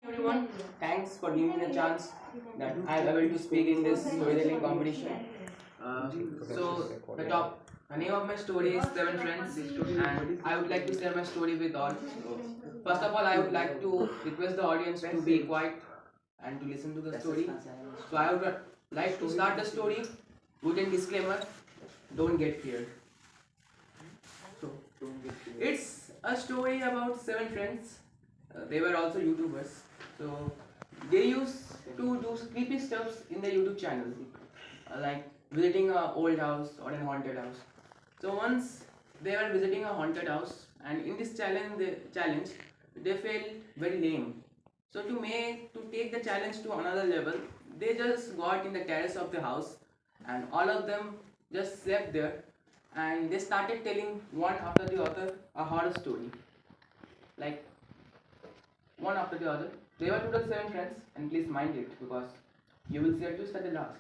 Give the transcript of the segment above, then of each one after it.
Everyone, thanks for giving me the chance that I am able to speak in this storytelling competition. So the name of my story is Seven Friends, and I would like to share my story with all. First of all, I would like to request the audience to be quiet and to listen to the story. So I would like to start the story with a disclaimer: don't get feared. So it's a story about seven friends. They were also YouTubers. So they used to do creepy stuffs in the YouTube channel, like visiting a old house or a haunted house. So once they were visiting a haunted house, and in this challenge they felt very lame. So to take the challenge to another level, they just got in the terrace of the house, and all of them just slept there, and they started telling one after the other a horror story, like one after the other. They were total seven friends, and please mind it because you will see a twist at the last.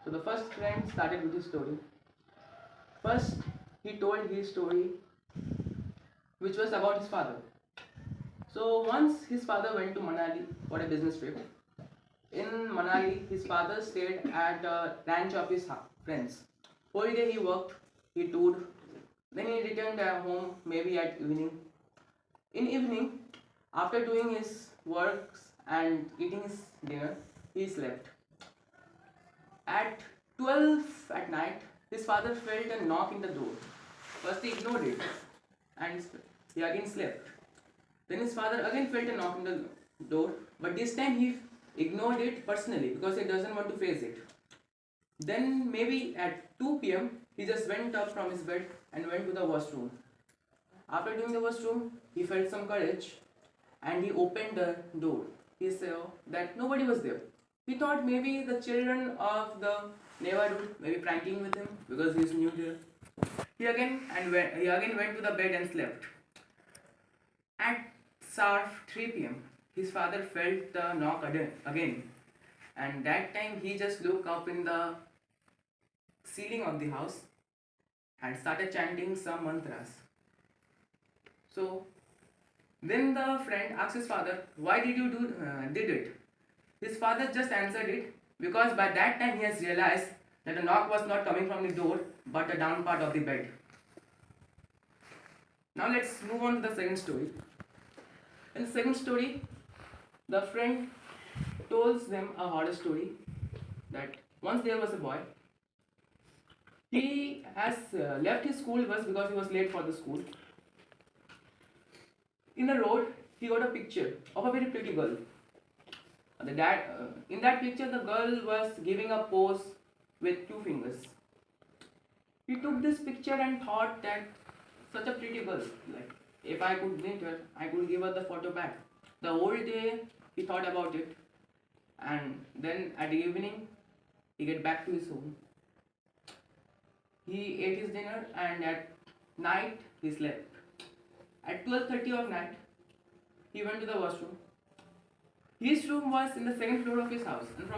So the first friend started with his story. First, he told his story, which was about his father. So once his father went to Manali for a business trip. In Manali, his father stayed at a ranch of his friends. Whole day he worked, he toured, then he returned home maybe at evening. In evening, after doing his works and eating his dinner, he slept. At 12 at night, his father felt a knock in the door. First he ignored it and he again slept. Then his father again felt a knock in the door, but this time he ignored it personally because he doesn't want to face it. Then maybe at 2 p.m. he just went up from his bed and went to the washroom. After doing the washroom, he felt some courage and he opened the door. He saw that nobody was there. He thought maybe the children of the neighborhood may be pranking with him because he is new there. He again went to the bed and slept. At sharp 3 p.m., his father felt the knock again, and that time he just looked up in the ceiling of the house and started chanting some mantras. So then the friend asked his father, "Why did you did it?" His father just answered it because by that time he has realized that the knock was not coming from the door but the down part of the bed. Now let's move on to the second story. In the second story, the friend tells them a horror story that once there was a boy. He has left his school bus because he was late for the school. In the road, he got a picture of a very pretty girl. In that picture, the girl was giving a pose with two fingers. He took this picture and thought that such a pretty girl, like if I could meet her, I could give her the photo back. The whole day he thought about it, and then at the evening he get back to his home. He ate his dinner and at night he slept. At 12:30 of night, he went to the washroom. His room was in the second floor of his house, and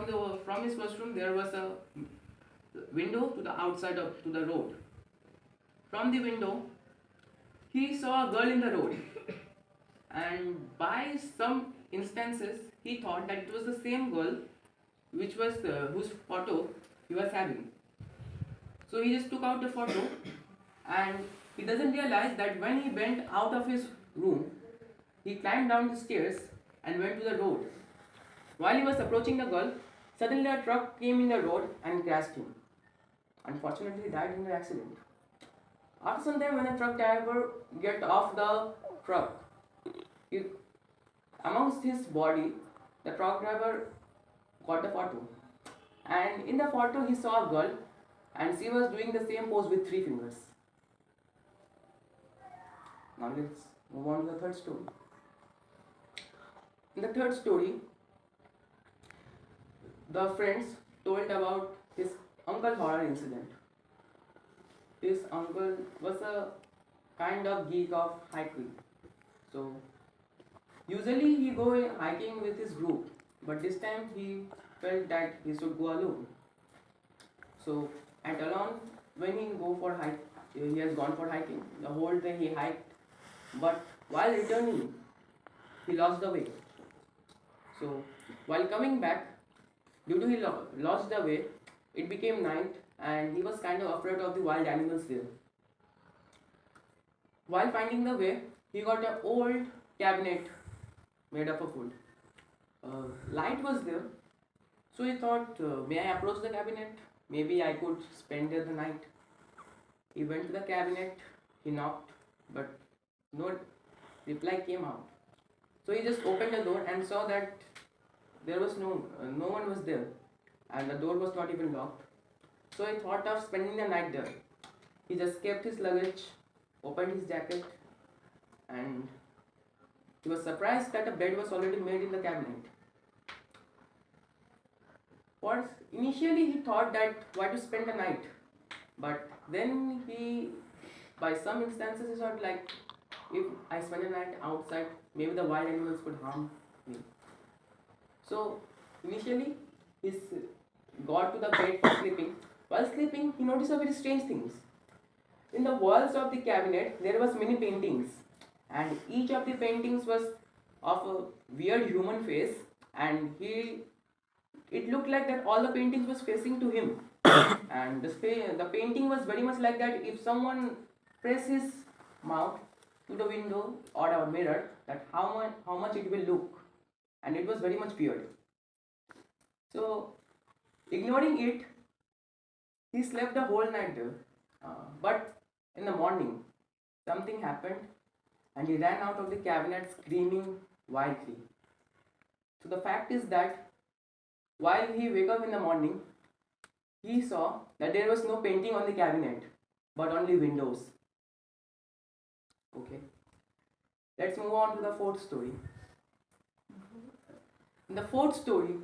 from his washroom there was a window to the outside to the road. From the window, he saw a girl in the road, and by some instances, he thought that it was the same girl, which was whose photo he was having. So he just took out the photo, and he doesn't realize that when he went out of his room, he climbed down the stairs and went to the road. While he was approaching the girl, suddenly a truck came in the road and crashed him. Unfortunately, he died in the accident. After some time, when the truck driver get off the truck, amongst his body, the truck driver got the photo. And in the photo, he saw a girl, and she was doing the same pose with three fingers. Now let's move on to the third story. In the third story, the friends told about his uncle horror incident. His uncle was a kind of geek of hiking. So usually he go hiking with his group, but this time he felt that he should go alone. So at alone, when he has gone for hiking. The whole day he hiked, but while returning, he lost the way. So while coming back, due to he lost the way, it became night and he was kind of afraid of the wild animals there. While finding the way, he got an old cabinet made up of wood. Light was there, so he thought, may I approach the cabinet? Maybe I could spend there the night. He went to the cabinet, he knocked, but no reply came out. So he just opened the door and saw that there was no one was there, and the door was not even locked. So he thought of spending the night there. He just kept his luggage, opened his jacket, and he was surprised that a bed was already made in the cabinet. First, initially he thought that why to spend the night, but then he, by some instances, he thought like, if I spend the night outside, maybe the wild animals could harm me. So initially, he got to the bed for sleeping. While sleeping, he noticed a very strange things. In the walls of the cabinet, there was many paintings, and each of the paintings was of a weird human face, and it looked like that all the paintings was facing to him, and the painting was very much like that. If someone press his mouth to the window or a mirror, that how much it will look, and it was very much weird. So ignoring it, he slept the whole night there. But in the morning, something happened and he ran out of the cabinet screaming wildly. So the fact is that while he woke up in the morning, he saw that there was no painting on the cabinet, but only windows. Okay, let's move on to the fourth story. In the fourth story,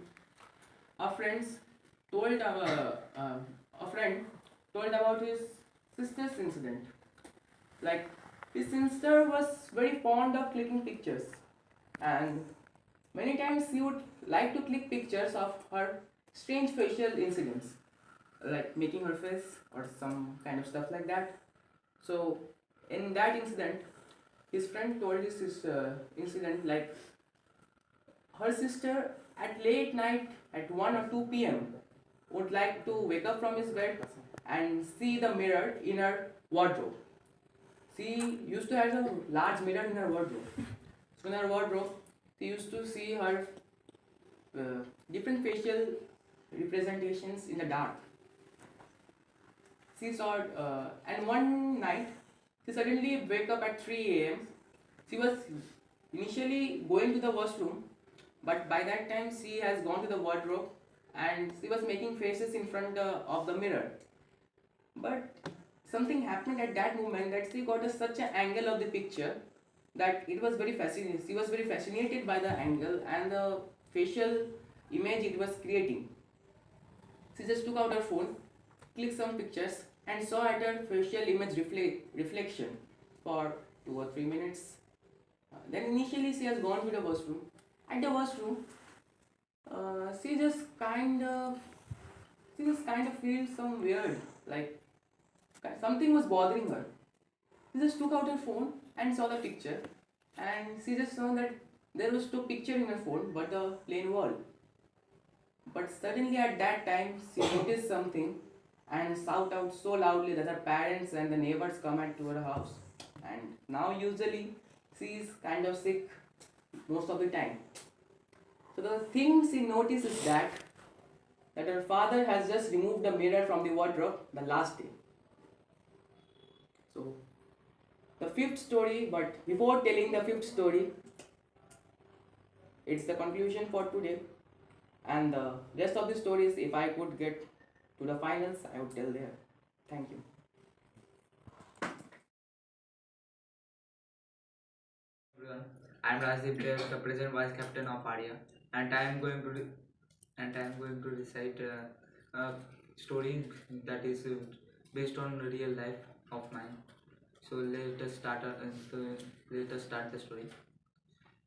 a friends told a friend told about his sister's incident. Like, his sister was very fond of clicking pictures, and many times she would like to click pictures of her strange facial incidents, like making her face or some kind of stuff like that. So, in that incident, his friend told his incident like her sister at late night at 1 or 2 p.m. would like to wake up from his bed and see the mirror in her wardrobe. She used to have a large mirror in her wardrobe. So in her wardrobe, she used to see her different facial representations in the dark. She saw it, and one night she suddenly wake up at 3 a.m. She was initially going to the washroom, but by that time she has gone to the wardrobe and she was making faces in front of the mirror. But something happened at that moment that she got such an angle of the picture that it was very fascinating. She was very fascinated by the angle and the facial image it was creating. She just took out her phone, clicked some pictures, and saw at her facial image reflection for 2 or 3 minutes. Then initially she has gone to the washroom. At the washroom, she just kind of feels some weird, like something was bothering her. She just took out her phone and saw the picture, and she just saw that there was no picture in her phone but a plain wall. But suddenly at that time she noticed something and shout out so loudly that her parents and the neighbors come to her house. And now usually she is kind of sick most of the time. So the thing she noticed is that her father has just removed the mirror from the wardrobe the last day. So the fifth story, but before telling the fifth story, it's the conclusion for today. And the rest of the stories, if I could get to the finals, I would tell there. Thank you. Everyone, I am Rajdeep Dev, the present vice captain of Arya, and I am going to recite a story that is based on real life of mine. So let us start the story.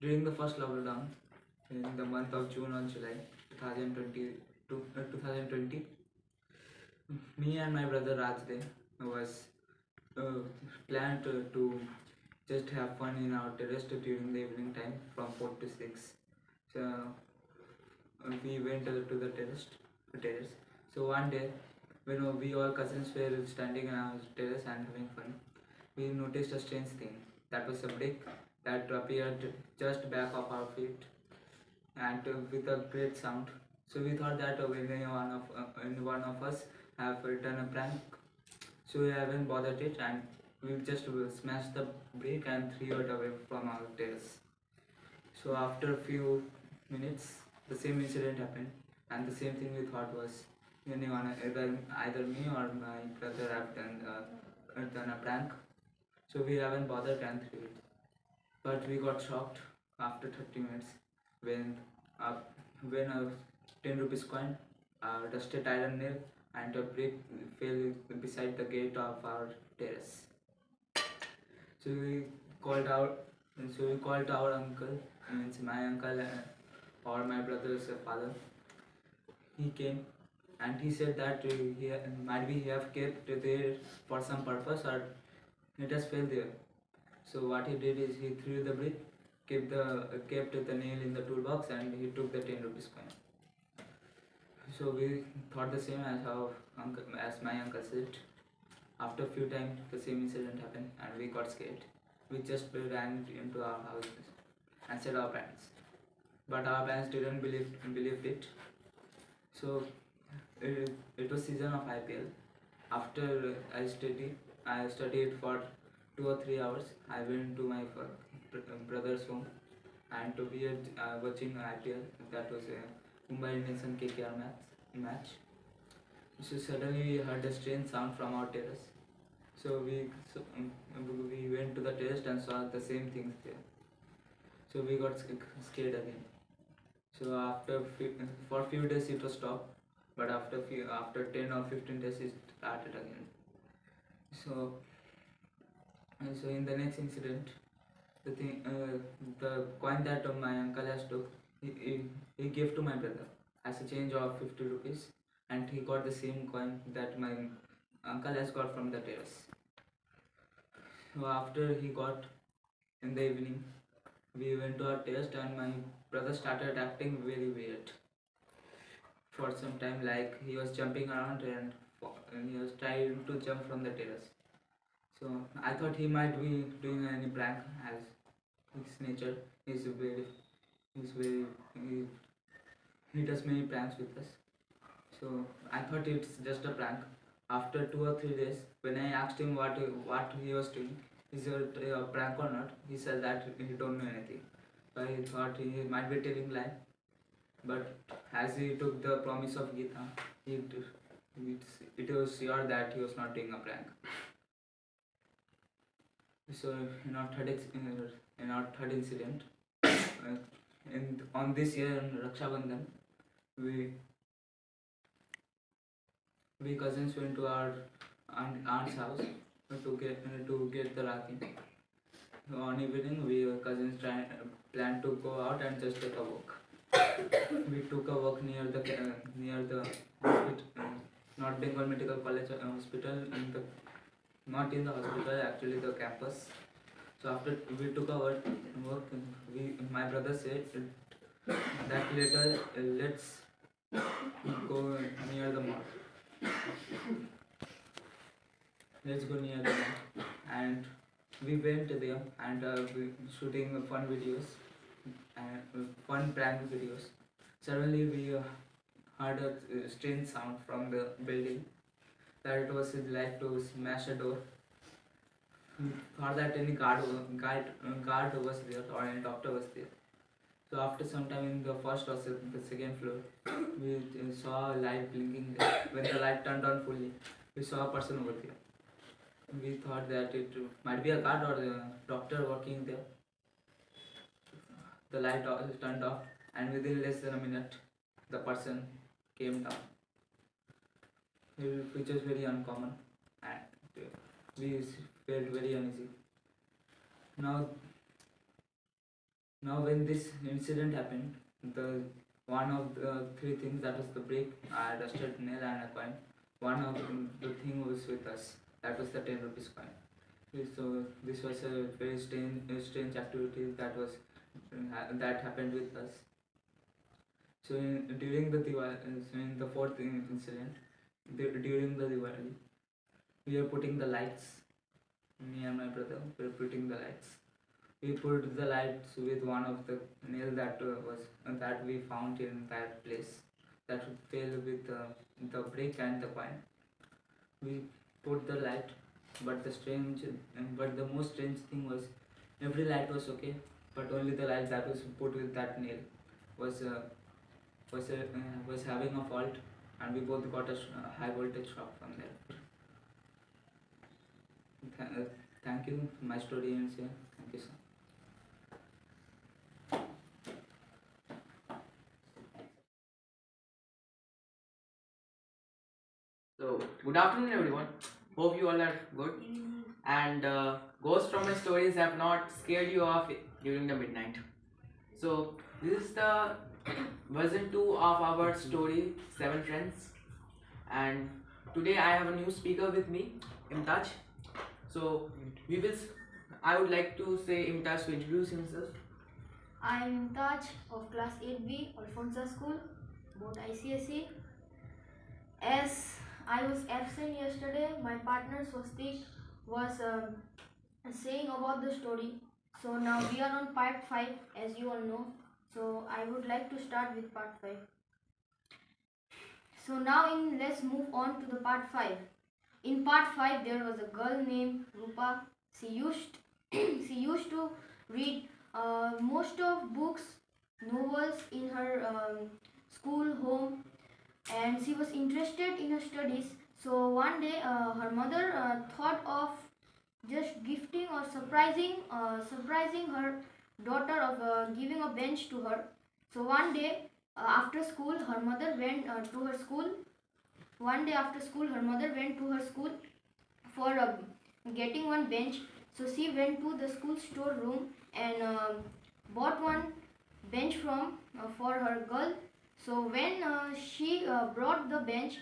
During the first lockdown, in the month of June or July 2020, me and my brother Rajdev was planned to just have fun in our terrace during the evening time from 4 to 6. So we went to the terrace. So one day, when we all cousins were standing on our terrace and having fun, we noticed a strange thing. That was a brick that appeared just back of our feet and with a great sound. So we thought that when any one of us have done a prank, so we haven't bothered it and we just smashed the brick and threw it away from our terrace. So after a few minutes, the same incident happened, and the same thing we thought was anyone, either me or my brother have done a prank. So we haven't bothered and threw it. But we got shocked after 30 minutes when uh, a 10 rupees coin, dusted iron nail, and a brick fell beside the gate of our terrace. So we called out. So we called our uncle, means my uncle or my brother's father. He came and he said that might be he have kept there for some purpose or it has fell there. So what he did is he threw the brick, kept the nail in the toolbox, and he took the 10 rupees coin. So we thought the same as my uncle said. After a few times, the same incident happened, and we got scared. We just ran into our houses and said our parents, but our parents didn't believe it. So it was season of IPL. After I studied for 2 or 3 hours. I went to my brother's home and we were watching IPL. That was a Mumbai Indians and KKR match. So suddenly we heard a strange sound from our terrace. So we went to the terrace and saw the same things there. So we got scared again. So for few days it was stopped, but after 10 or 15 days it started again. So in the next incident, the coin that my uncle has took, he gave to my brother as a change of 50 rupees, and he got the same coin that my uncle has got from the terrace. So after he got in the evening, we went to our terrace and my brother started acting very weird. For some time, like he was jumping around and he was trying to jump from the terrace. So I thought he might be doing any prank as his nature is very he does many pranks with us. So I thought it's just a prank. After 2 or 3 days, when I asked him what he was doing, is it a prank or not, he said that he don't know anything. So I thought he might be telling lie, but as he took the promise of Gita, it was sure that he was not doing a prank. So in our third incident, on this year in Raksha Bandhan, we cousins went to our aunt's house to get the Rakhi. On evening, we cousins planned to go out and just take a walk. We took a walk near the hospital, not Bengal Medical College hospital, not in the hospital, actually the campus. So after we took our work, my brother said that later let's go near the mall. Let's go near the mall, and we went there and we shooting fun videos and fun prank videos. Suddenly we heard a strange sound from the building. That it was like to smash a door. Thought that any guard was there or any doctor was there. So after some time in the first or the second floor, we saw a light blinking there. When the light turned on fully, we saw a person over there. We thought that it might be a guard or a doctor working there. The light turned off, and within less than a minute, the person came down, which was very uncommon, and we felt very uneasy. Now when this incident happened, the one of the three things, that was the brick, a dusted nail and a coin, one of the thing was with us. That was the 10 rupees coin. So this was a very strange activity that happened with us. So during the so in the fourth incident, during the Diwali, we are putting the lights. Me and my brother were putting the lights. We put the lights with one of the nail that that we found in that place, that fell with the brick and the coin. We put the light, but the most strange thing was every light was okay, but only the light that was put with that nail was was having a fault, and we both got a high voltage shock from there. Thank you. My story ends here. Thank you, sir. So, good afternoon, everyone. Hope you all are good. And ghosts from my stories have not scared you off during the midnight. So, this is the version 2 of our story, Seven Friends. And today I have a new speaker with me, Imtaj. So, we will. I would like to say Imtaj to introduce himself. I am Imtaj of class 8B, Alfonsa School, board ICSE. As I was absent yesterday, my partner Swastik was saying about the story. So now we are on part 5, as you all know. So I would like to start with part 5. So now let's move on to the part 5. In part 5 there was a girl named Rupa. She used she used to read most of books, novels in her school home, and she was interested in her studies. So one day her mother thought of just gifting or surprising her daughter of giving a bench to her. So one day after school her mother went to her school. One day after school her mother went to her school for getting one bench. So she went to the school storeroom and bought one bench from for her girl. So when she brought the bench,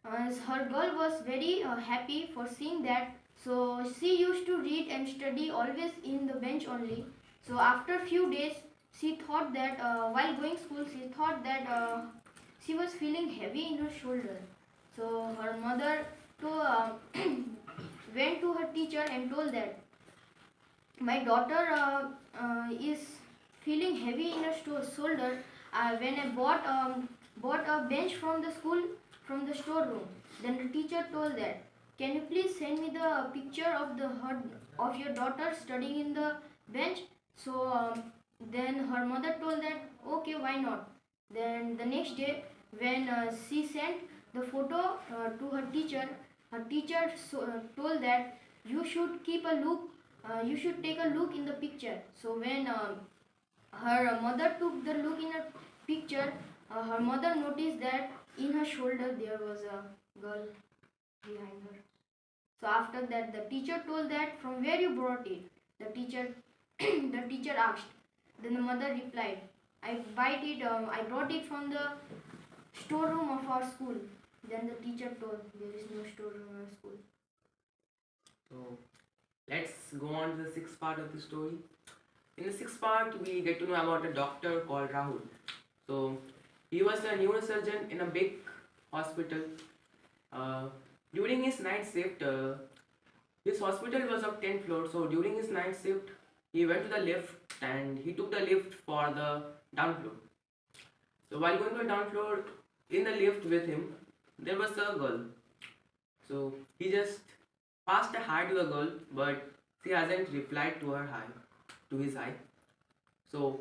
her girl was very happy for seeing that. So she used to read and study always in the bench only. So after few days, she thought that while going school, she thought that she was feeling heavy in her shoulder. So her mother went to her teacher and told that my daughter is feeling heavy in her shoulder. When I bought a bench from the school, from the storeroom, then the teacher told that, can you please send me the picture of your daughter studying in the bench? So then her mother told that, okay, why not? Then the next day when she sent the photo to her teacher told that you should keep a look, you should take a look in the picture. So when her mother took the look in her picture, her mother noticed that in her shoulder there was a girl behind her. So after that the teacher told that, from where you brought it? The teacher the teacher asked. Then the mother replied, I brought it from the storeroom of our school. Then the teacher told, there is no storeroom in our school. So let's go on to the sixth part of the story. In the sixth part, we get to know about a doctor called Rahul. So he was a neurosurgeon in a big hospital. During his night shift, his hospital was of 10th floor. So during his night shift, he went to the lift and he took the lift for the down floor. So while going to the down floor, in the lift with him, there was a girl. So he just passed a hi to the girl, but she hasn't replied to her hi, to his hi. So,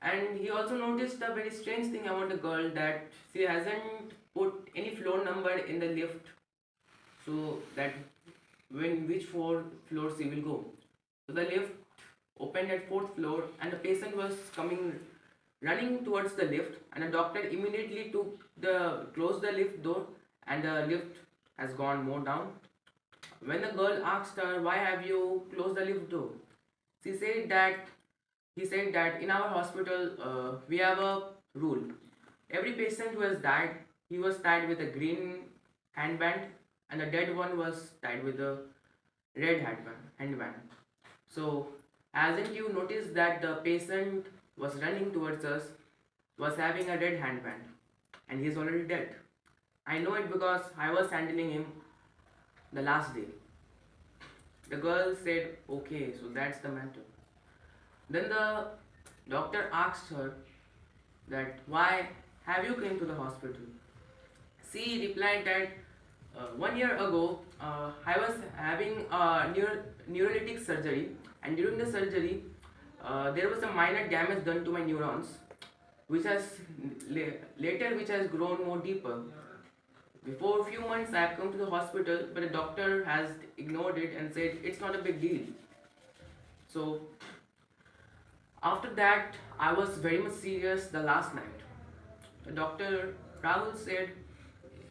and he also noticed a very strange thing about the girl, that she hasn't put any floor number in the lift, so that which floor she will go. So the lift opened at 4th floor and the patient was running towards the lift, and the doctor immediately closed the lift door, and the lift has gone more down. When the girl asked her, why have you closed the lift door? He said that in our hospital we have a rule. Every patient who has died, he was tied with a green handband, and the dead one was tied with a red handband. So hasn't you noticed that the patient was running towards us? was having a dead handband and he is already dead. I know it because I was handling him the last day. The girl said, okay, so that's the matter. Then the doctor asked her that why have you came to the hospital? She replied that 1 year ago I was having a neurolytic surgery, and during the surgery there was a minor damage done to my neurons, which has later which has grown more deeper. Before a few months I have come to the hospital, but the doctor has ignored it and said it's not a big deal. So after that I was very much serious the last night. The doctor Rahul said,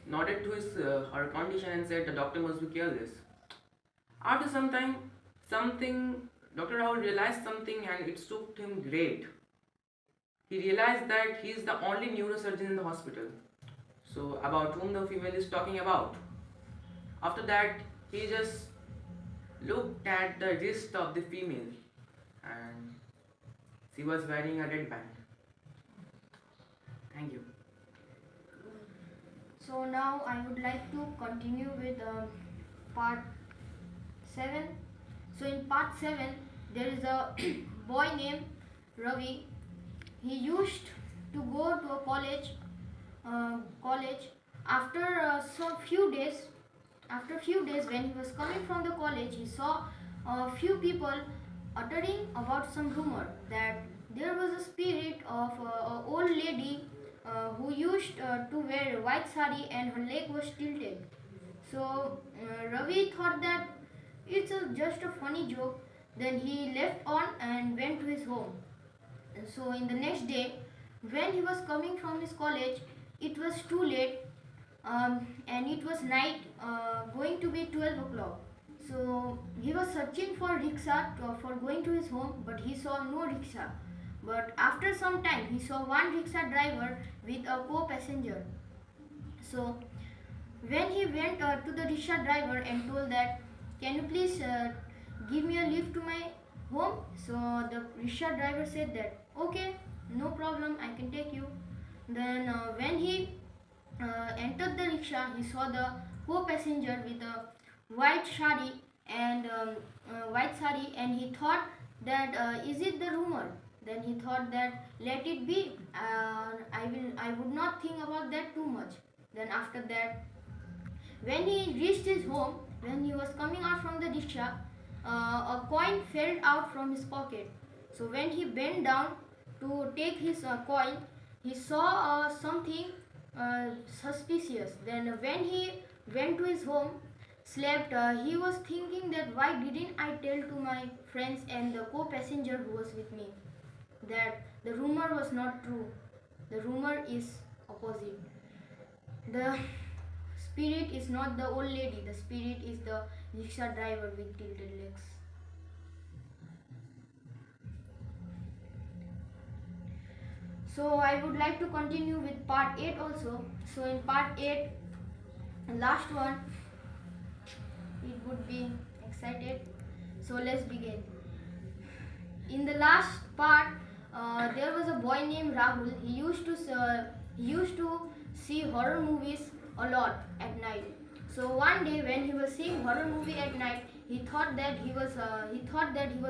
nodded to his her condition and said the doctor must be careless. After some time, Dr. Rahul realized something and it suited him great. He realized that he is the only neurosurgeon in the hospital. So about whom the female is talking about. After that, he just looked at the wrist of the female and she was wearing a red band. Thank you. So now I would like to continue with part 7. So in part 7 there is a boy named Ravi. He used to go to a college. After few days when he was coming from the college, he saw a few people uttering about some rumor that there was a spirit of an old lady who used to wear white sari and her leg was tilted. So Ravi thought that it's just a funny joke. Then he left on and went to his home. And so in the next day, when he was coming from his college, it was too late and it was night, going to be 12 o'clock. So he was searching for rickshaw for going to his home, but he saw no rickshaw. But after some time, he saw one rickshaw driver with a co-passenger. So when he went to the rickshaw driver and told that, can you please give me a lift to my home? So the rickshaw driver said that, okay, no problem, I can take you. Then when he entered the rickshaw, he saw the co-passenger with a white sari and he thought that is it the rumor? Then he thought that let it be. I would not think about that too much. Then after that, when he reached his home, when he was coming out from the rickshaw, a coin fell out from his pocket. So when he bent down to take his coin, he saw something suspicious. Then when he went to his home, slept, he was thinking that why didn't I tell to my friends and the co-passenger who was with me that the rumor was not true. The rumor is opposite. The spirit is not the old lady. The spirit is the rickshaw driver with tilted legs. So I would like to continue with part 8 also. So in part 8, last one, it would be excited. So let's begin. In the last part, there was a boy named Rahul. He used to see horror movies a lot at night. So one day when he was seeing horror movie at night, he thought that he was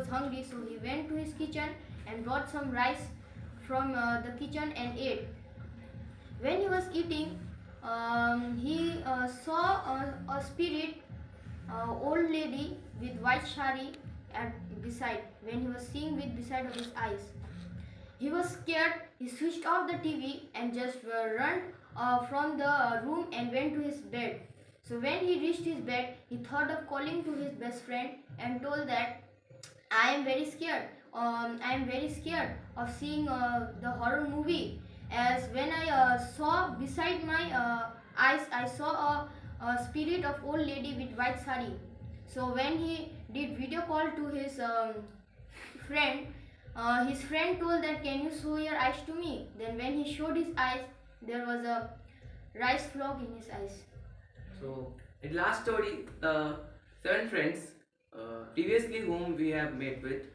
hungry. So he went to his kitchen and brought some rice from the kitchen and ate. When he was eating, he saw a spirit, old lady with white sari beside. When he was seeing with beside of his eyes, he was scared. He switched off the TV and just ran from the room and went to his bed. So when he reached his bed, he thought of calling to his best friend and told that I am very scared. I am very scared of seeing the horror movie. As when I saw beside my eyes, I saw a spirit of old lady with white sari. So when he did video call to his friend, his friend told that can you show your eyes to me? Then when he showed his eyes, there was a rice flock in his eyes. So in last story, 7 friends previously whom we have met with,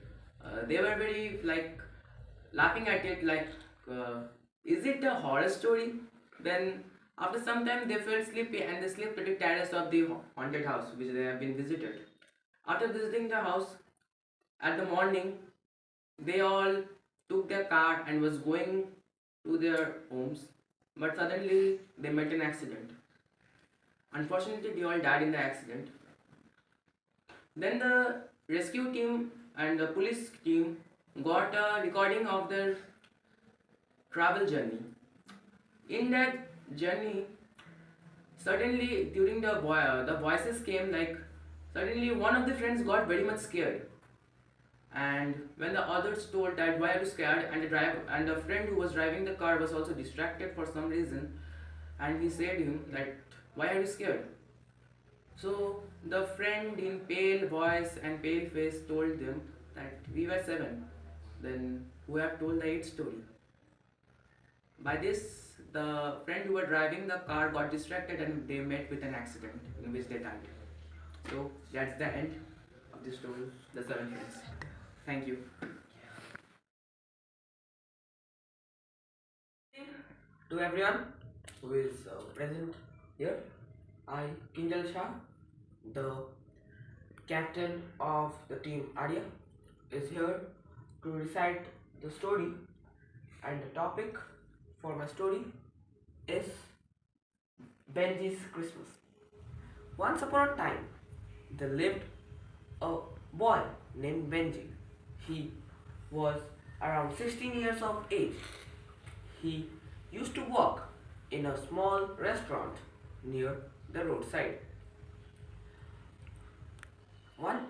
they were very like laughing at it like Is it a horror story? Then, after some time, they felt sleepy and they slept at the terrace of the haunted house which they have been visited. After visiting the house, at the morning, they all took their car and was going to their homes, but suddenly they met an accident. Unfortunately, they all died in the accident. Then the rescue team and the police team got a recording of their travel journey. In that journey, suddenly during the voices came like suddenly one of the friends got very much scared, and when the others told that why are you scared, and the friend who was driving the car was also distracted for some reason, and he said him that why are you scared. So the friend in pale voice and pale face told them that we were seven, then who have told the eighth story. By this, the friend who were driving the car got distracted and they met with an accident in which they died. So that's the end of the story, The Seven Friends. Thank you. To everyone who is present here, I, Kinjal Shah, the captain of the team Arya, is here to recite the story, and the topic for my story is Benji's Christmas. Once upon a time, there lived a boy named Benji. He was around 16 years of age. He used to work in a small restaurant near the roadside.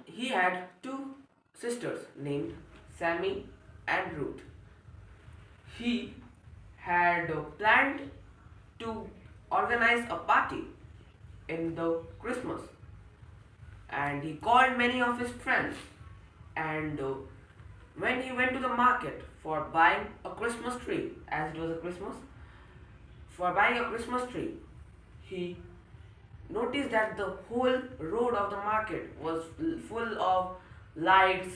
He had two sisters named Sammy and Ruth. He had planned to organize a party in the Christmas, and he called many of his friends, and when he went to the market for buying a Christmas tree, as it was a Christmas, for buying a Christmas tree, he noticed that the whole road of the market was full of lights,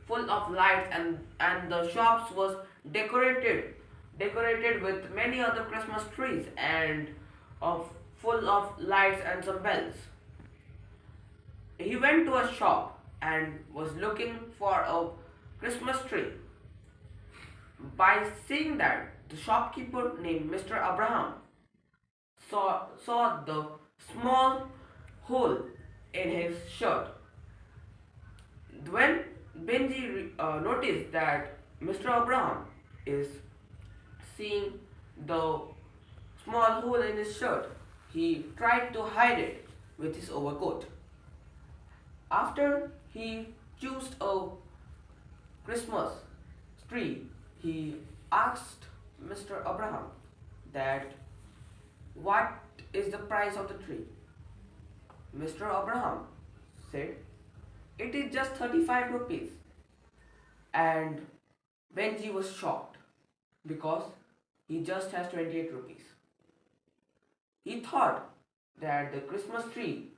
and the shops was decorated with many other Christmas trees and of full of lights and some bells. He went to a shop and was looking for a Christmas tree. By seeing that, the shopkeeper named Mr. Abraham saw the small hole in his shirt. When Benji noticed that Mr. Abraham is seeing the small hole in his shirt, he tried to hide it with his overcoat. After he chose a Christmas tree, he asked Mr. Abraham that what is the price of the tree. Mr. Abraham said it is just 35 rupees, and Benji was shocked because he just has 28 rupees. He thought that the Christmas tree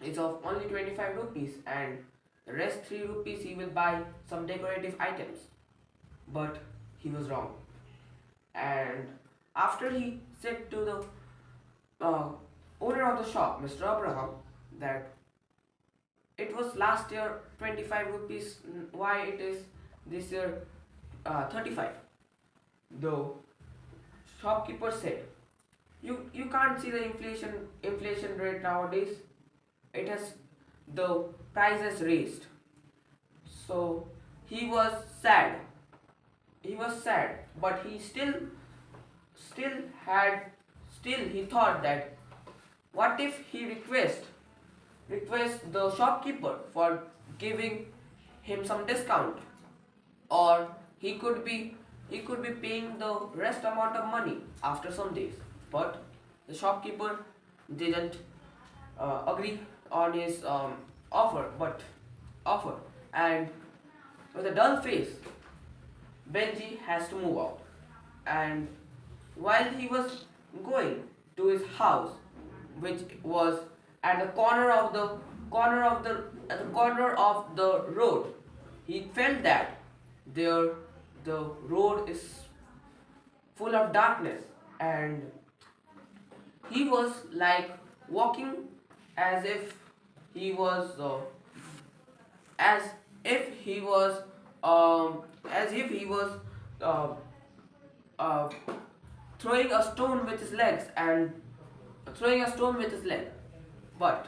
is of only 25 rupees and the rest 3 rupees he will buy some decorative items. But he was wrong. And after he said to the owner of the shop, Mr. Abraham, that it was last year 25 rupees, why it is this year 35. The shopkeeper said, you can't see the inflation rate nowadays. It has, the price has raised. So he was sad. But he still he thought that what if he request the shopkeeper for giving him some discount, or he could be paying the rest amount of money after some days. But the shopkeeper didn't agree on his offer, and with a dull face, Benji has to move out. And while he was going to his house, which was at the corner of the road, he felt that there the road is full of darkness, and he was like walking as if he was as if he was as if he was uh, uh, throwing a stone with his legs and throwing a stone with his leg. But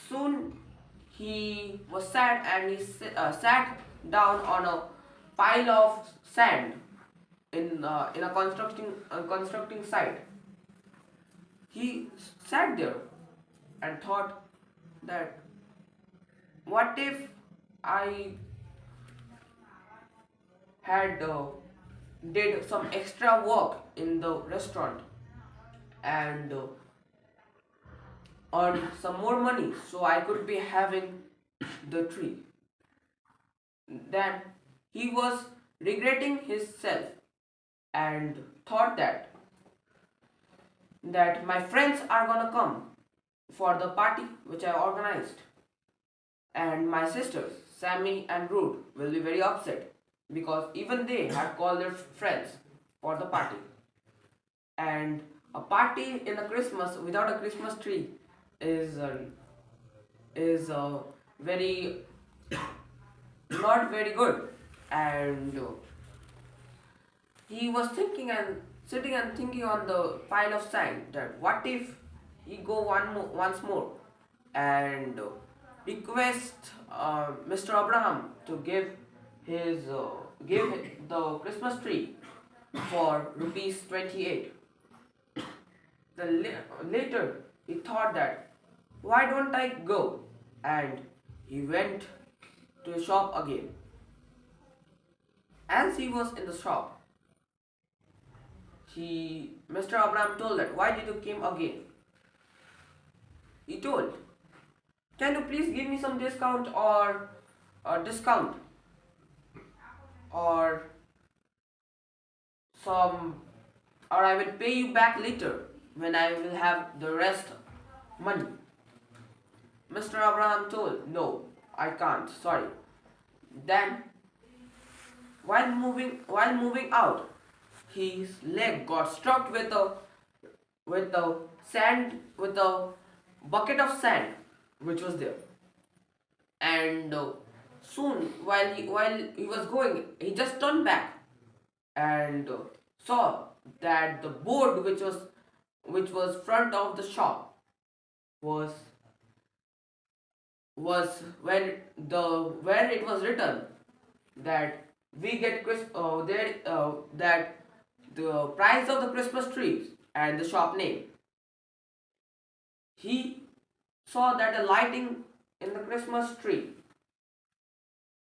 soon he was sad, and he sat down on a pile of sand in a constructing site. He sat there and thought that what if I had did some extra work in the restaurant and earned some more money so I could be having the tree. Then he was regretting himself and thought that my friends are gonna come for the party which I organized, and my sisters Sammy and Ruth will be very upset because even they had called their friends for the party. And a party in a Christmas without a Christmas tree is very not very good. And he was thinking and sitting and thinking on the pile of sand that what if he go once more and request Mr. Abraham to give the Christmas tree for rupees 28. Later he thought that why don't I go, and he went to the shop again. As he was in the shop, Mr. Abraham told that why did you came again? He told, can you please give me some discount or or some, or I will pay you back later when I will have the rest money. Mr. Abraham told, no, I can't, sorry. Then while moving out, his leg got struck with a bucket of sand which was there. And soon while he was going, he just turned back and saw that the board which was front of the shop was where it was written that we get that the price of the Christmas trees and the shop name. He saw that a lighting in the Christmas tree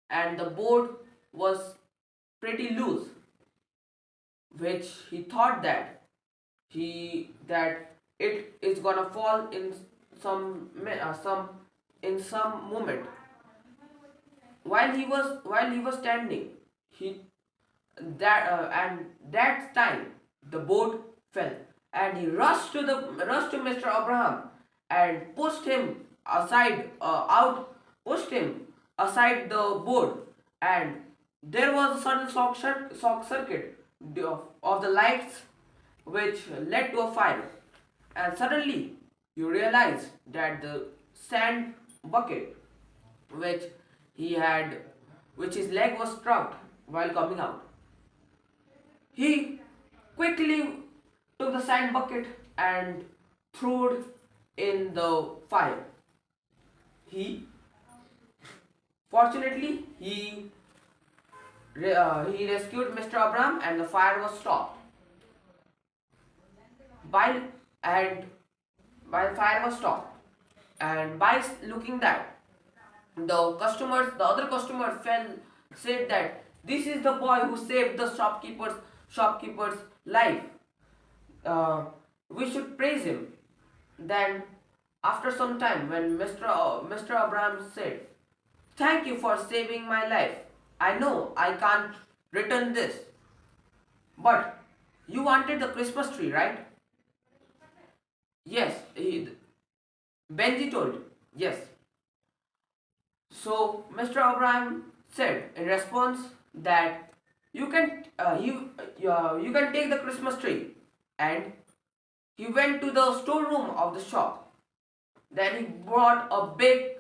and the board was pretty loose, which he thought that it is gonna fall in some moment. While he was standing, and that time the board fell, and he rushed to Mr. Abraham and pushed him aside the board, and there was a sudden shock circuit of the lights which led to a fire. And suddenly you realize that the sand bucket which his leg was struck while coming out, he quickly took the sand bucket and threw it in the fire. Fortunately, he rescued Mr. Abraham, and the fire was stopped. While fire was stopped, and by looking that, the other customers said that this is the boy who saved the shopkeeper's life. We should praise him. Then, after some time, when Mr. Abraham said, "Thank you for saving my life. I know I can't return this, but you wanted the Christmas tree, right?" Yes, Benji told, yes. So Mr. Abraham said in response that you can you can take the Christmas tree. And he went to the storeroom of the shop. Then he brought a big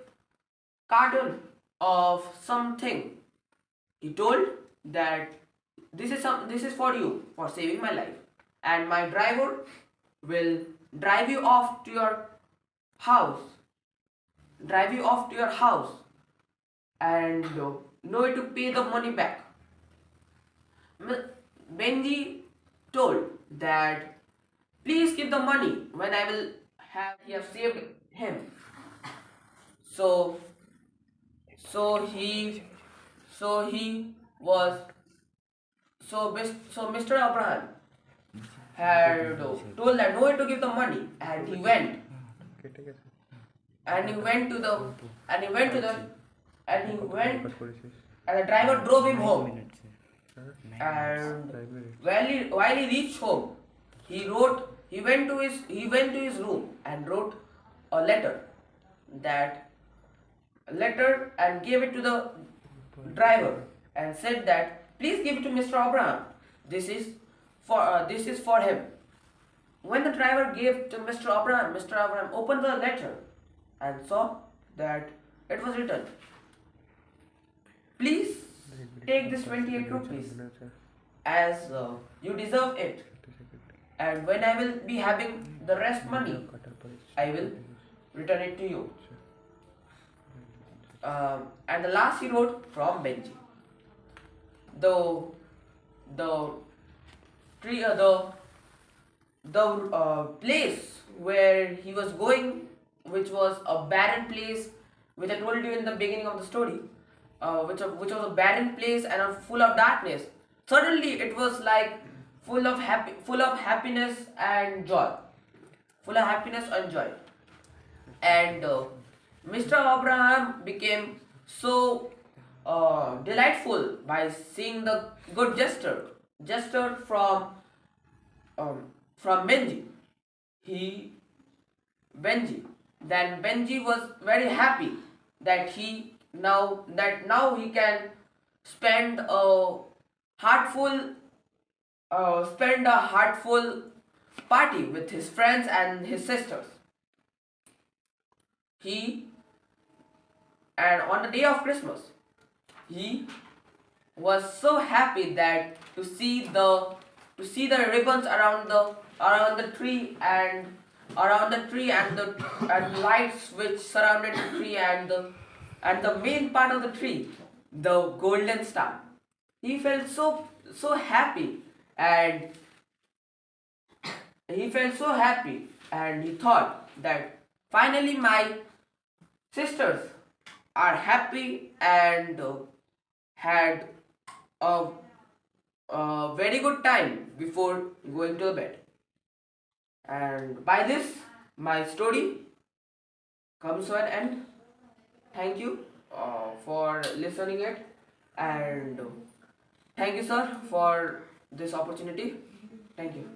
carton of something. He told that this is for you, for saving my life, and my driver will drive you off to your house, and no way to pay the money back. Benji told that please keep the money when I will have saved him. So so he so he was so Mr. Abraham had told that no way to give the money, and he went and he went to the and he went to the and he went and the driver drove him home. And while he reached home, he went to his room and wrote a letter and gave it to the driver and said that please give it to Mr. Abraham. This is for him. When the driver gave to Mr. Abraham opened the letter and saw that it was written, please take this 28 rupees as you deserve it, and when I will be having the rest money, I will return it to you. And the last he wrote from Benji. The place where he was going, which was a barren place, which I told you in the beginning of the story, which was a barren place and full of darkness. Suddenly, it was like full of happiness and joy, and Mr. Abraham became so delightful by seeing the good gesture from Benji. Then Benji was very happy that now he can spend a heartful party with his friends and his sisters. And on the day of Christmas, he was so happy that to see the ribbons around the tree and the lights which surrounded the tree and the main part of the tree, the golden star. He felt so happy, and he thought that finally my sisters are happy and had a very good time before going to bed. And by this, my story comes to an end. Thank you for listening it, and thank you, sir, for this opportunity. Thank you.